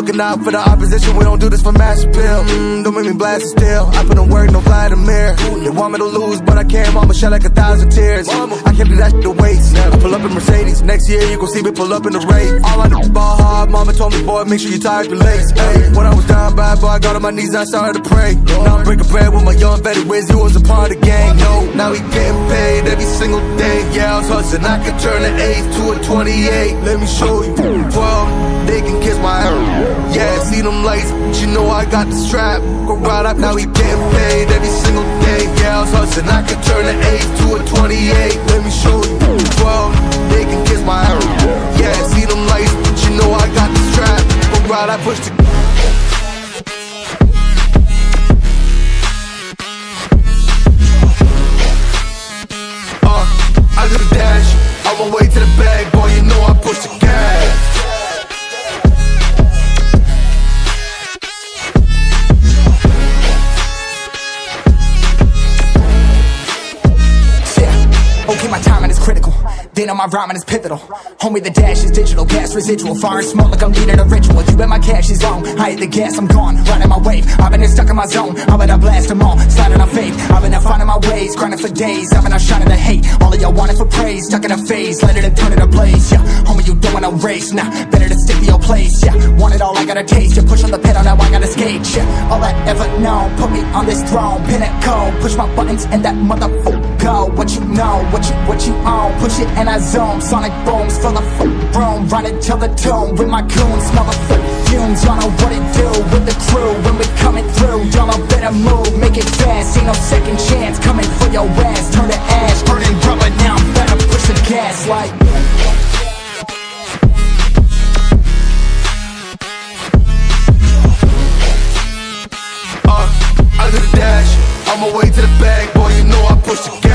looking out for the opposition, we don't do this for mass appeal. Don't make me blast it still, I put in work, no Vladimir. They want me to lose, but I can't, mama shed like 1,000 tears. I can't do that shit to waste. I pull up in Mercedes, next year you gon' see me pull up in the race. All I do is ball hard, mama told me, boy, make sure you tie up your legs. Hey, when I was down bad, boy, I got on my knees and I started to pray. Now I'm breaking bread with my young vet, Wiz, he was a part of the gang. No, now he getting paid every single day. Yeah, I was hustling, I could turn an 8 to a 28. Let me show you, 12, they can kiss my hair. Yeah, see them lights, but you know I got the strap. Go right up, now he getting paid every single day. Yeah, I was hustling, I could turn an 8 to a 28. Let me show you, 12, they can kiss my hair. Yeah, see them lights, but you know I got the strap. Go right, I push the I do the dash, on my way to the bag, boy, you know I push the gas. Yeah, okay, my timing is critical. Then on my rhyming is pivotal. Homie, the dash is digital, gas residual. Fire and smoke like I'm leading a ritual. You bet my cash is long, I hit the gas, I'm gone. Riding my wave, I've been stuck in my zone. I've been blast them all, sliding on faith. I've been finding my ways, grinding for days. I've been shining the hate, all of y'all wanted for praise. Stuck in a phase, let it turn it a blaze. Yeah, homie, you don't wanna race, nah, better to stick to your place. Yeah, want it all, I gotta taste. You push on the pedal, now I gotta skate. Yeah, all I ever known, put me on this throne. Pinnacle, push my buttons and that motherfucker go. What you know, what you own. Push it and I zone, sonic booms full of room. Running till the tomb with my goons, smell the fumes. Y'all know what it do with the crew when we coming through. Y'all know better move, make it fast. Ain't no second chance coming for your ass. Turn to ash, burning rubber. Now I'm better push the gas like. I do the dash, on my way to the bag, boy, you know I push the gas.